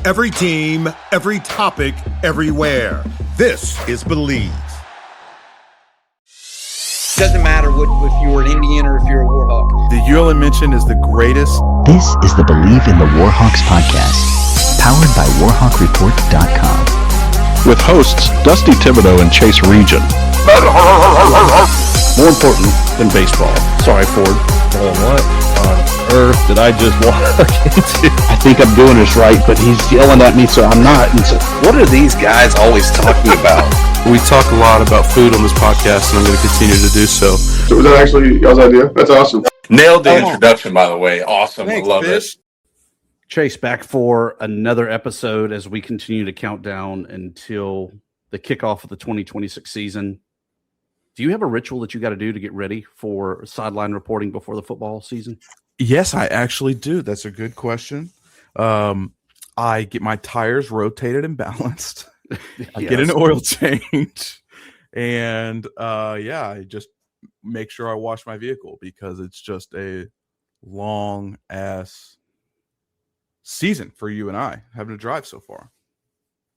Every team, every topic, everywhere. This is Bleav. Doesn't matter if you're an Indian or if you're a Warhawk. The ULM mention is the greatest. This is the Bleav in the Warhawks podcast, powered by WarhawkReport.com. With hosts Dusty Thibodeaux and Chase Regian. More important than baseball. Sorry, Ford. Oh, what on earth did I just walk into? I think I'm doing this right, but he's yelling at me, so I'm not. And so, what are these guys always talking about? We talk a lot about food on this podcast, and I'm going to continue to do so. So was that actually y'all's idea? That's awesome. Nailed the introduction, by the way. Awesome. Thanks, I love Fish. it. Chase, back for another episode as we continue to count down until the kickoff of the 2026 season. Do you have a ritual that you got to do to get ready for sideline reporting before the football season? Yes, I actually do. That's a good question. I get my tires rotated and balanced. I get an oil change. And, I just make sure I wash my vehicle because it's just a long-ass season for you and I having to drive so far.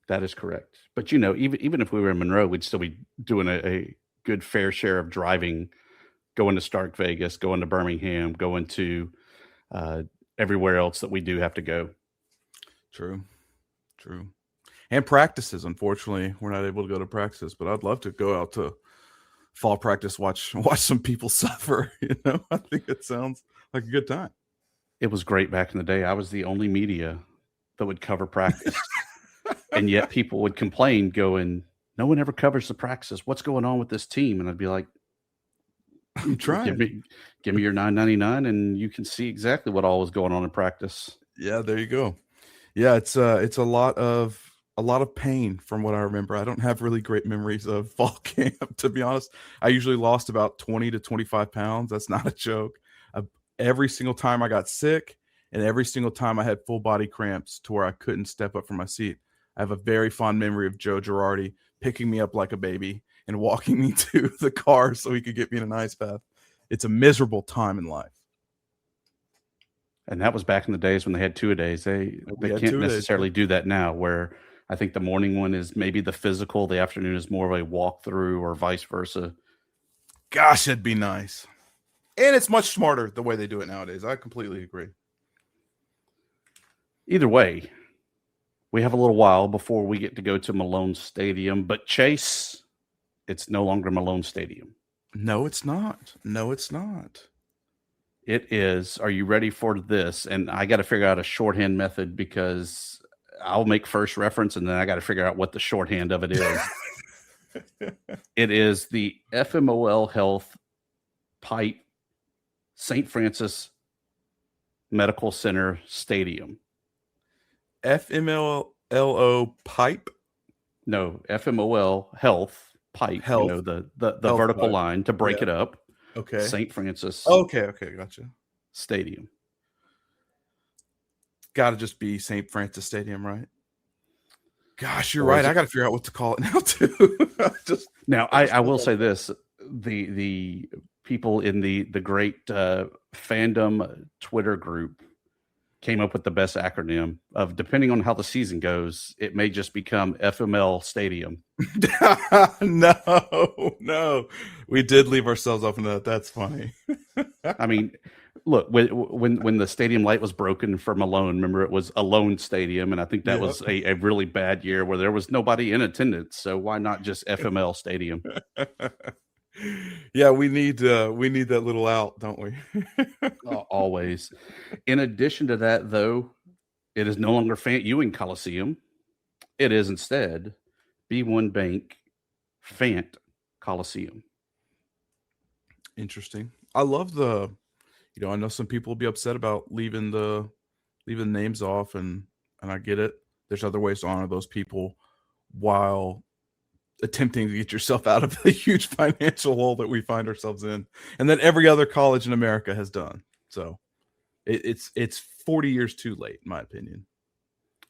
That is correct. But, even if we were in Monroe, we'd still be doing a good fair share of driving, going to Stark Vegas, going to Birmingham, going to everywhere else that we do have to go. True. And practices, unfortunately, we're not able to go to practice, but I'd love to go out to fall practice, watch some people suffer. I think it sounds like a good time. It was great back in the day. I was the only media that would cover practice. And yet people would complain going, no one ever covers the practices. What's going on with this team? And I'd be like, I'm trying. Give me your $9.99 and you can see exactly what all was going on in practice. Yeah, there you go. Yeah, it's a lot of pain from what I remember. I don't have really great memories of fall camp, to be honest. I usually lost about 20 to 25 pounds. That's not a joke. Every single time I got sick and every single time I had full body cramps to where I couldn't step up from my seat. I have a very fond memory of Joe Girardi picking me up like a baby and walking me to the car so he could get me in an ice bath. It's a miserable time in life. And that was back in the days when they had two-a-days. They can't necessarily do that now, where I think the morning one is maybe the physical, the afternoon is more of a walkthrough or vice versa. Gosh, that'd be nice. And it's much smarter the way they do it nowadays. I completely agree. Either way, we have a little while before we get to go to Malone Stadium. But Chase, it's no longer Malone Stadium. No, it's not. It is. Are you ready for this? And I got to figure out a shorthand method because I'll make first reference and then I got to figure out what the shorthand of it is. It is the FMOL Health Pipe St. Francis Medical Center Stadium. FMLO Pipe? No, FMOL Health Pipe. Health. The vertical pipe line to break it up. Okay. St. Francis. Okay, gotcha. Stadium. Got to just be St. Francis Stadium, right? Gosh, you're right. I got to figure out what to call it now too. Now, I will say this: the people in the great fandom Twitter group came up with the best acronym of, depending on how the season goes, it may just become FML Stadium. No, we did leave ourselves open to that. That's funny. I mean, look, when the stadium light was broken for Malone, remember it was Alone Stadium, and I think that was a really bad year where there was nobody in attendance. So why not just FML Stadium? Yeah, we need that little out, don't we? Always. In addition to that, though, it is no longer Fant Ewing Coliseum. It is instead B1 Bank Fant Coliseum. Interesting. I love I know some people will be upset about leaving the names off, and I get it. There's other ways to honor those people while attempting to get yourself out of the huge financial hole that we find ourselves in, and that every other college in America has done. So it's 40 years too late, in my opinion.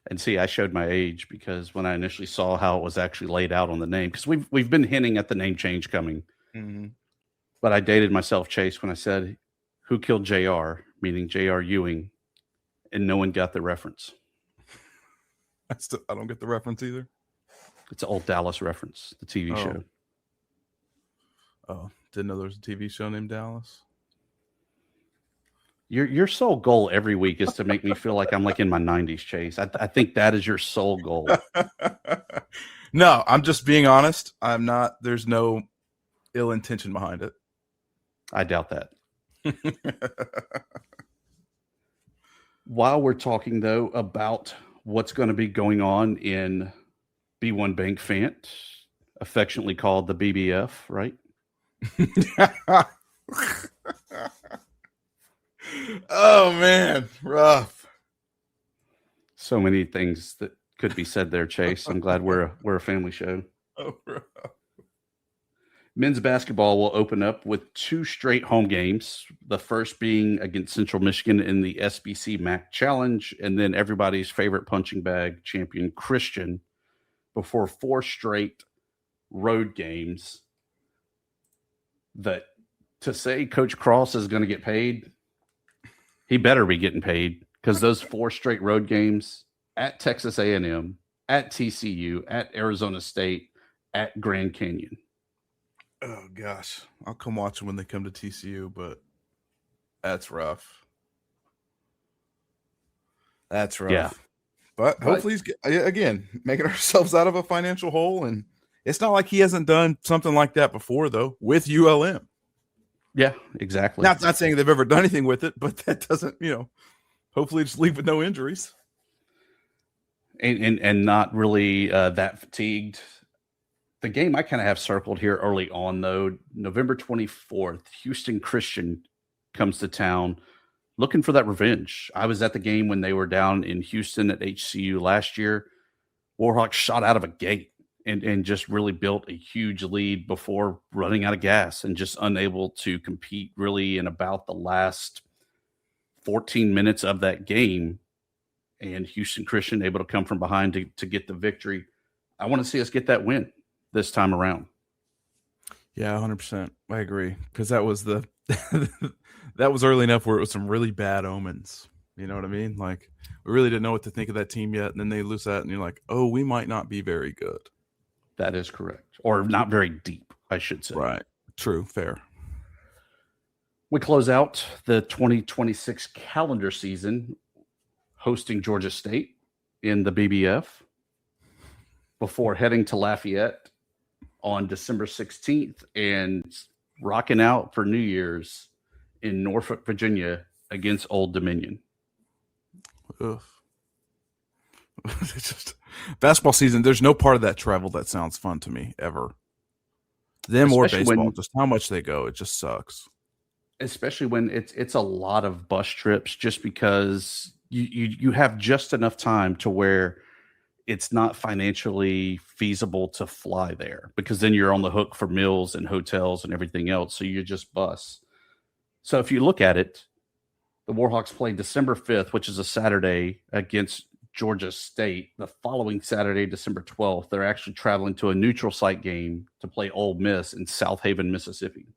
And see, I showed my age because when I initially saw how it was actually laid out on the name, because we've been hinting at the name change coming. Mm-hmm. But I dated myself, Chase, when I said, "Who killed JR?" meaning J.R. Ewing, and no one got the reference. I don't get the reference either. It's an old Dallas reference, the TV show. Oh, didn't know there was a TV show named Dallas. Your sole goal every week is to make me feel like I'm like in my 90s, Chase. I think that is your sole goal. No, I'm just being honest. I'm not. There's no ill intention behind it. I doubt that. While we're talking, though, about what's going to be going on in B1 Bank Fant, affectionately called the BBF, right? Oh, man. Rough. So many things that could be said there, Chase. I'm glad we're a family show. Oh, rough. Men's basketball will open up with 2 straight home games, the first being against Central Michigan in the SBC MAC Challenge, and then everybody's favorite punching bag champion, Christian, before 4 straight road games. That to say Coach Cross is going to get paid, he better be getting paid, because those 4 straight road games at Texas A&M, at TCU, at Arizona State, at Grand Canyon. Oh, gosh. I'll come watch them when they come to TCU, but that's rough. That's rough. Yeah. But hopefully he's, again, making ourselves out of a financial hole. And it's not like he hasn't done something like that before, though, with ULM. Yeah, exactly. Not saying they've ever done anything with it, but that doesn't, hopefully just leave with no injuries. And not really that fatigued. The game I kind of have circled here early on, though, November 24th, Houston Christian comes to town looking for that revenge. I was at the game when they were down in Houston at HCU last year. Warhawks shot out of a gate and just really built a huge lead before running out of gas and just unable to compete really in about the last 14 minutes of that game. And Houston Christian able to come from behind to get the victory. I want to see us get that win this time around. Yeah, 100%. I agree. Because that was that was early enough where it was some really bad omens. You know what I mean? Like, we really didn't know what to think of that team yet. And then they lose that, and you're like, oh, we might not be very good. That is correct. Or not very deep, I should say. Right. True. Fair. We close out the 2026 calendar season hosting Georgia State in the BBF before heading to Lafayette on December 16th and rocking out for New Year's in Norfolk, Virginia against Old Dominion. Ugh. It's just basketball season. There's no part of that travel that sounds fun to me ever. Them or baseball, just how much they go. It just sucks. Especially when it's a lot of bus trips, just because you have just enough time to where it's not financially feasible to fly there, because then you're on the hook for meals and hotels and everything else. So you just bus. So if you look at it, the Warhawks play December 5th, which is a Saturday, against Georgia State. The following Saturday, December 12th, they're actually traveling to a neutral site game to play Ole Miss in South Haven, Mississippi.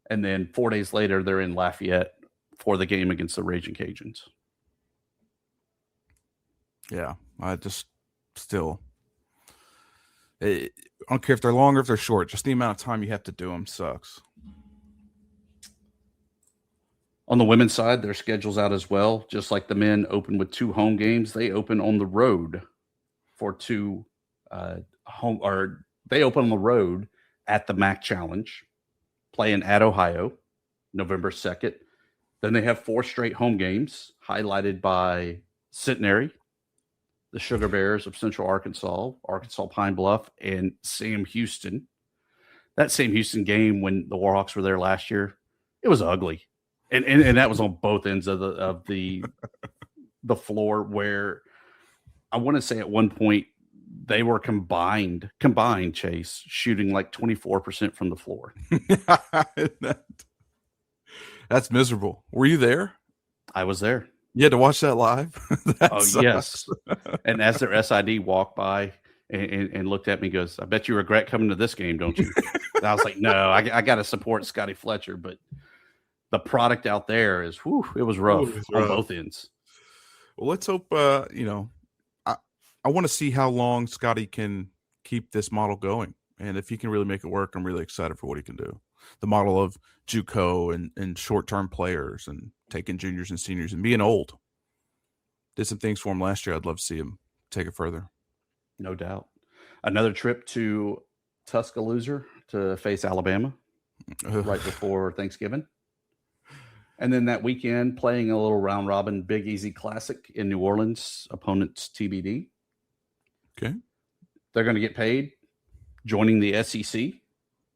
And then 4 days later, they're in Lafayette for the game against the Raging Cajuns. Yeah, I just still, I don't care if they're long or if they're short. Just the amount of time you have to do them sucks. On the women's side, their schedule's out as well. Just like the men open with 2 home games, they open on the road for 2 home, or they open on the road at the MAC Challenge, playing at Ohio, November 2nd. Then they have 4 straight home games, highlighted by Centenary, the Sugar Bears of Central Arkansas, Arkansas Pine Bluff, and Sam Houston. That Sam Houston game, when the Warhawks were there last year, it was ugly. And that was on both ends of the floor, where I want to say at one point they were combined, Chase, shooting like 24% from the floor. That's miserable. Were you there? I was there. You had to watch that live? Yes. And as their SID walked by and looked at me, goes, I bet you regret coming to this game, don't you? And I was like, no, I got to support Scotty Fletcher, but the product out there is, it was rough on both ends. Well, let's hope, I want to see how long Scotty can keep this model going. And if he can really make it work, I'm really excited for what he can do. The model of JUCO and short-term players and taking juniors and seniors and being old. Did some things for him last year. I'd love to see him take it further. No doubt. Another trip to Tuscaloosa to face Alabama right before Thanksgiving. And then that weekend, playing a little round robin Big Easy Classic in New Orleans, opponents TBD. Okay. They're going to get paid joining the SEC.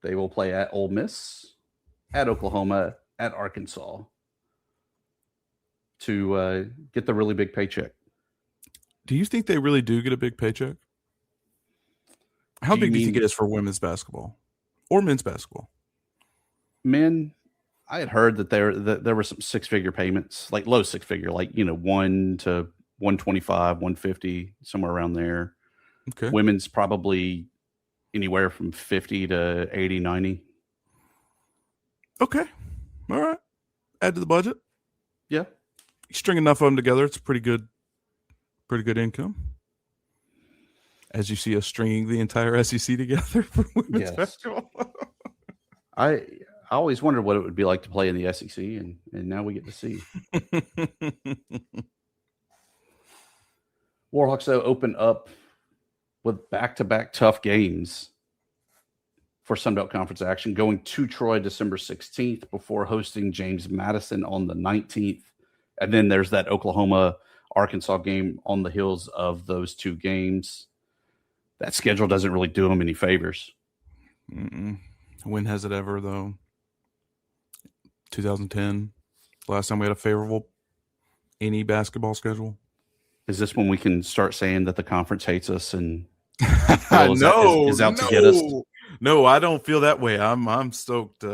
They will play at Ole Miss, at Oklahoma, at Arkansas to get the really big paycheck. Do you think they really do get a big paycheck? How big do you think it is for women's basketball or men's basketball? Men, I had heard that there were some six-figure payments, like low six-figure, like 1 to 125, 150, somewhere around there. Okay. Women's probably anywhere from 50 to 80, 90. Okay. All right. Add to the budget. Yeah. You string enough of them together, it's pretty good income. As you see us stringing the entire SEC together for women's basketball. I always wondered what it would be like to play in the SEC, and now we get to see. Warhawks, though, open up with back-to-back tough games for Sunbelt Conference action, going to Troy December 16th before hosting James Madison on the 19th. And then there's that Oklahoma-Arkansas game on the heels of those two games. That schedule doesn't really do them any favors. When has it ever, though? 2010, last time we had a favorable any basketball schedule. Is this when we can start saying that the conference hates us and is out to get us? No, I don't feel that way. I'm stoked.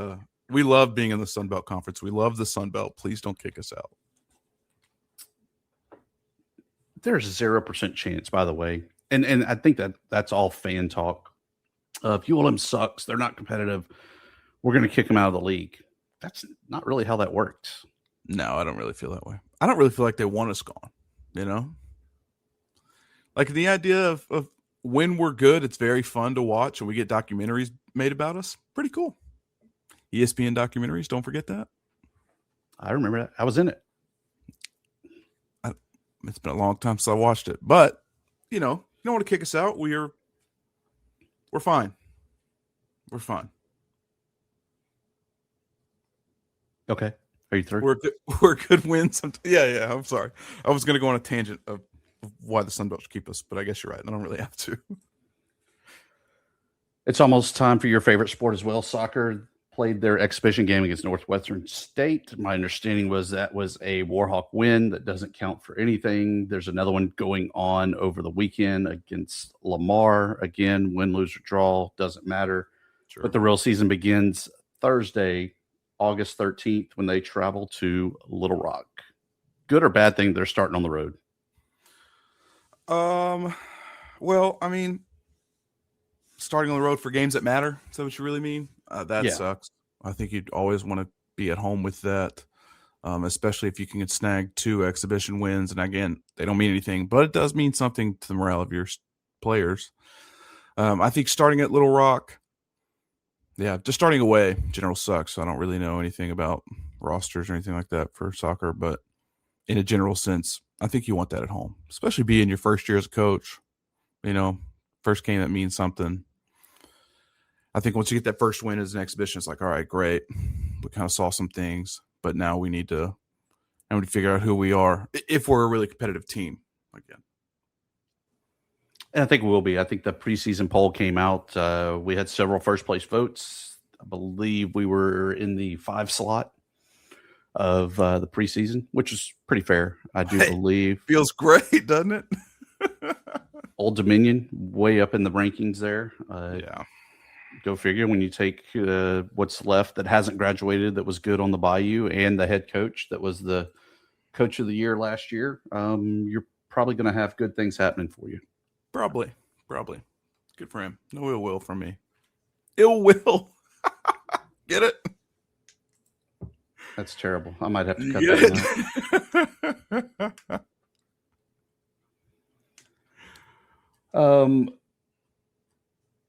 We love being in the Sun Belt Conference. We love the Sun Belt. Please don't kick us out. There's 0% chance, by the way. And I think that's all fan talk. If ULM sucks, they're not competitive, we're going to kick them out of the league. That's not really how that works. No, I don't really feel that way. I don't really feel like they want us gone, Like the idea of when we're good, it's very fun to watch, and we get documentaries made about us. Pretty cool. ESPN documentaries, don't forget that. I remember that. I was in it. It's been a long time since I watched it. But, you don't want to kick us out. We're fine. We're fine. Okay. Are you through? We're good wins. Yeah. I'm sorry. I was going to go on a tangent of why the Sun Belt should keep us, but I guess you're right. I don't really have to. It's almost time for your favorite sport as well. Soccer played their exhibition game against Northwestern State. My understanding was that was a Warhawk win that doesn't count for anything. There's another one going on over the weekend against Lamar. Again, win, lose, or draw, doesn't matter. Sure. But the real season begins Thursday, August 13th, when they travel to Little Rock. Good or bad thing they're starting on the road? Well, I mean, starting on the road for games that matter. Is that what you really mean? That sucks. I think you'd always want to be at home with that, especially if you can snag 2 exhibition wins. And again, they don't mean anything, but it does mean something to the morale of your players. I think starting at Little Rock, just starting away, general sucks. I don't really know anything about rosters or anything like that for soccer, but in a general sense, I think you want that at home, especially being your first year as a coach. First game that means something. I think once you get that first win as an exhibition, it's like, all right, great. We kind of saw some things, but now we need to figure out who we are if we're a really competitive team again. And I think we will be. I think the preseason poll came out. We had several first place votes. I Bleav we were in the 5 slot of the preseason, which is pretty fair. I do Bleav. Feels great, doesn't it? Old Dominion way up in the rankings there. Go figure. When you take what's left that hasn't graduated, that was good on the Bayou, and the head coach that was the coach of the year last year, you're probably going to have good things happening for you. Probably. Good for him. No ill will from me. Ill will. Get it? That's terrible. I might have to cut that out.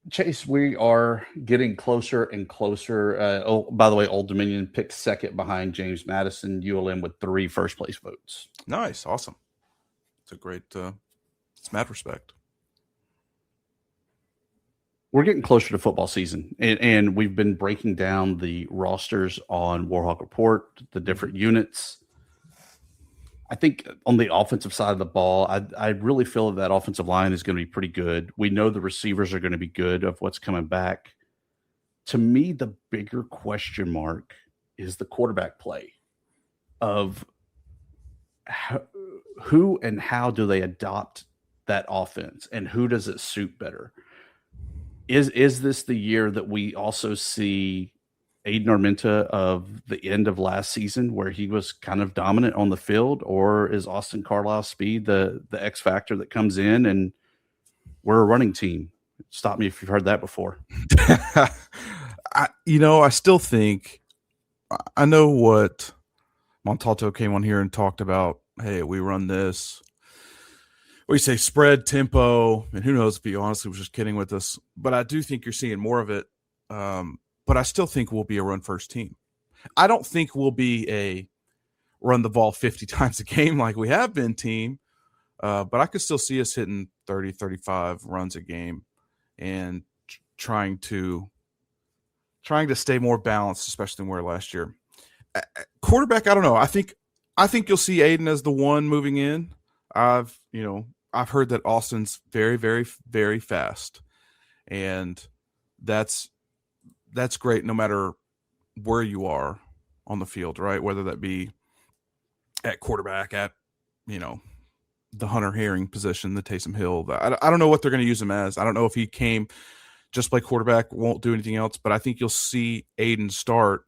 Chase, we are getting closer and closer. By the way, Old Dominion picked second behind James Madison, ULM with 3 first place votes. Nice. Awesome. It's a great, it's mad respect. We're getting closer to football season, and we've been breaking down the rosters on Warhawk Report, the different units. I think on the offensive side of the ball, I really feel that offensive line is going to be pretty good. We know the receivers are going to be good of what's coming back. To me, the bigger question mark is the quarterback play of who and how do they adopt that offense, and who does it suit better? Is this the year that we also see Aiden Armenta of the end of last season where he was kind of dominant on the field, or is Austin Carlisle speed the X factor that comes in and we're a running team? Stop me if you've heard that before. I still think I know what Montalto came on here and talked about. Hey, we run this. We say spread tempo, and who knows if he honestly was just kidding with us. But I do think you're seeing more of it. But I still think we'll be a run-first team. I don't think we'll be a run the ball 50 times a game like we have been team. But I could still see us hitting 30, 35 runs a game and trying to stay more balanced, especially than we were last year. Quarterback, I don't know. I think you'll see Aiden as the one moving in. I've heard that Austin's very, very, very fast, and that's great no matter where you are on the field, right? Whether that be at quarterback, at the Hunter Herring position, the Taysom Hill. I don't know what they're going to use him as. I don't know if he came just play quarterback, won't do anything else. But I think you'll see Aiden start,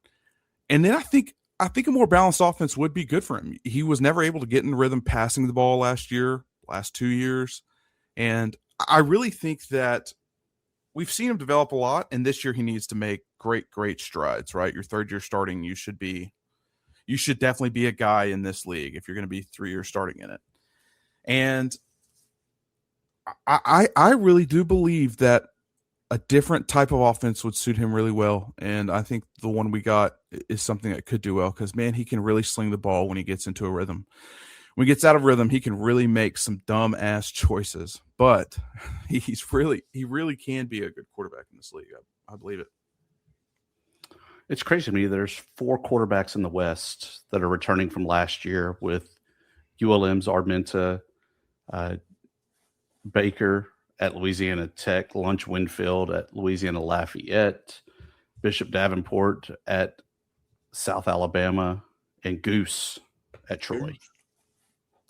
and then I think a more balanced offense would be good for him. He was never able to get in rhythm passing the ball last 2 years. And I really think that we've seen him develop a lot. And this year he needs to make great, great strides, right? Your third year starting, you should definitely be a guy in this league if you're going to be 3 years starting in it. And I really do believe that a different type of offense would suit him really well. And I think the one we got is something that could do well because, man, he can really sling the ball when he gets into a rhythm. When he gets out of rhythm, he can really make some dumb-ass choices. But he really can be a good quarterback in this league. I believe it. It's crazy to me. There's 4 quarterbacks in the West that are returning from last year with ULM's Armenta, Baker at Louisiana Tech, Lunch Winfield at Louisiana Lafayette, Bishop Davenport at South Alabama, and Goose at Troy.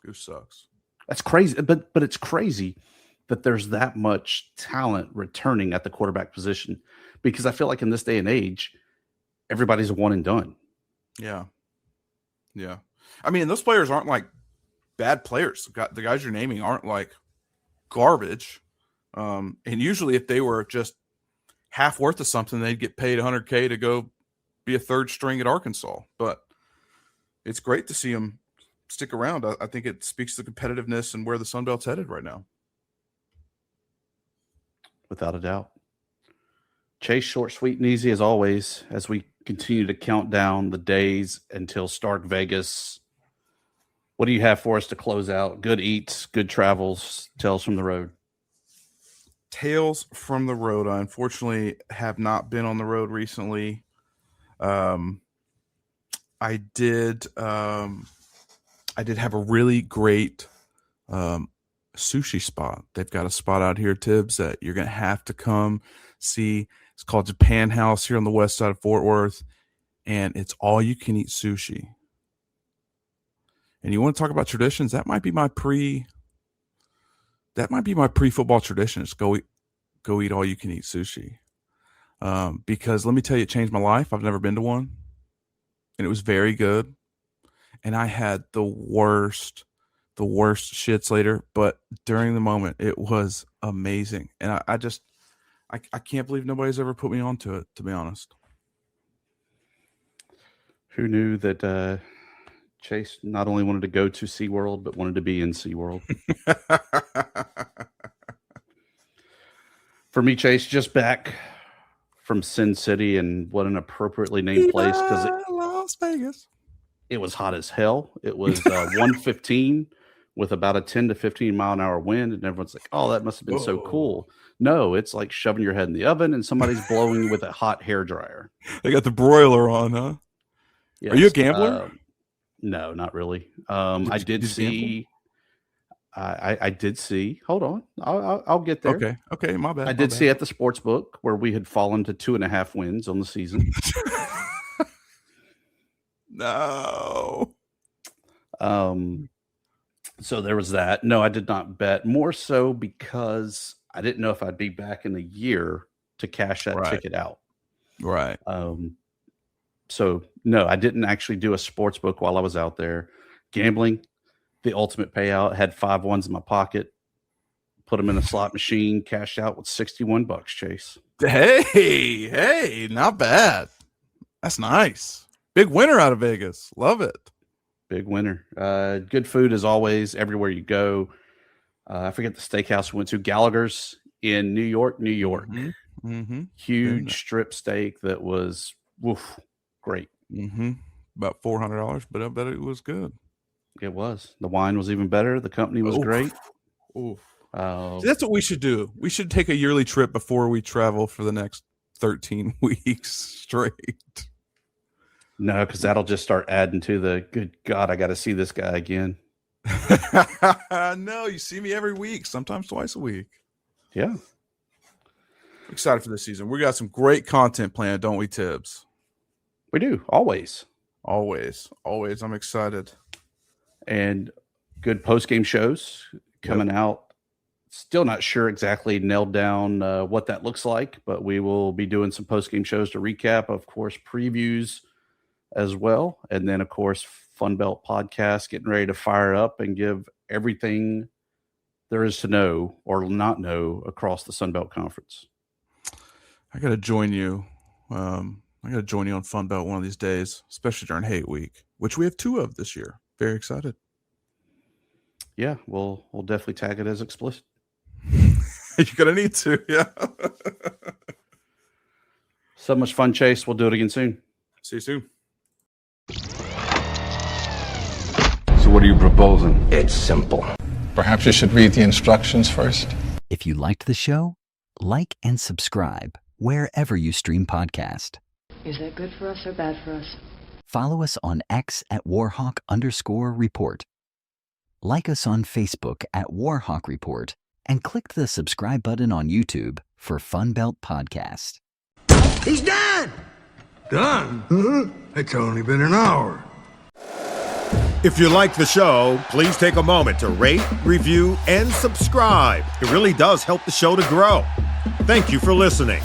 Goose sucks. That's crazy, but it's crazy that there's that much talent returning at the quarterback position because I feel like in this day and age, everybody's a one and done. Yeah. Yeah. I mean, those players aren't like bad players. The guys you're naming aren't like garbage. And usually if they were just half worth of something, they'd get paid $100K to go be a third string at Arkansas. But it's great to see them stick around. I think it speaks to the competitiveness and where the Sun Belt's headed right now. Without a doubt. Chase, short, sweet, and easy as always, as we continue to count down the days until Stark Vegas. What do you have for us to close out? Good eats, good travels, tales from the road. Tales from the road. I unfortunately have not been on the road recently. I did have a really great sushi spot. They've got a spot out here, Tibbs, that you're going to have to come see. It's called Japan House here on the west side of Fort Worth, and it's all you can eat sushi. And you want to talk about traditions? That might be my pre-football tradition. Is go eat all you can eat sushi. Because let me tell you, it changed my life. I've never been to one, and it was very good. And I had the worst shits later, but during the moment, it was amazing. And I can't believe nobody's ever put me onto it, to be honest. Who knew that Chase not only wanted to go to SeaWorld, but wanted to be in SeaWorld? For me, Chase, just back from Sin City, and what an appropriately named place, because Las Vegas. it was hot as hell. It was 115 with about a 10 to 15 mile an hour wind, and everyone's like, "Oh, that must have been so cool." No, it's like shoving your head in the oven and somebody's blowing with a hot hair dryer. They got the broiler on, huh? Yes. Are you a gambler? No, not really. I did see. I did see. Hold on, I'll get there. Okay, my bad. I did see at the sports book where we had fallen to 2.5 wins on the season. No. So there was that. No, I did not bet. More so because I didn't know if I'd be back in a year to cash that ticket out. Right. So no, I didn't actually do a sports book while I was out there gambling. The ultimate payout, had 5 ones in my pocket, put them in a slot machine, cashed out with $61, Chase. Hey, not bad. That's nice. Big winner out of Vegas. Love it. Big winner. Good food as always, everywhere you go. I forget the steakhouse we went to, Gallagher's in New York. Mm-hmm. Huge strip steak that was great. Mm-hmm. About $400, but I bet it was good. It was. The wine was even better. The company was great. Oof. That's what we should do. We should take a yearly trip before we travel for the next 13 weeks straight. No, because that'll just start adding to the good God, I got to see this guy again. No, you see me every week, sometimes twice a week. Yeah. I'm excited for this season. We got some great content planned, don't we, Tibbs? We do. Always. I'm excited. And good post-game shows coming out. Still not sure exactly nailed down what that looks like, but we will be doing some post-game shows to recap, of course, previews as well. And then, of course, Fun Belt podcast, getting ready to fire up and give everything there is to know or not know across the Sun Belt Conference. I got to join you. I got to join you on Fun Belt one of these days, especially during Hate Week, which we have 2 of this year. Very excited. Yeah, we'll definitely tag it as explicit. You're going to need to, yeah. So much fun, Chase. We'll do it again soon. See you soon. So what are you proposing? It's simple. Perhaps you should read the instructions first. If you liked the show, like and subscribe wherever you stream podcast. Is that good for us or bad for us? Follow us on X at Warhawk_report. Like us on Facebook at Warhawk Report, and click the subscribe button on YouTube for Fun Belt Podcast. He's done! Done? Mm-hmm. It's only been an hour. If you like the show, please take a moment to rate, review, and subscribe. It really does help the show to grow. Thank you for listening.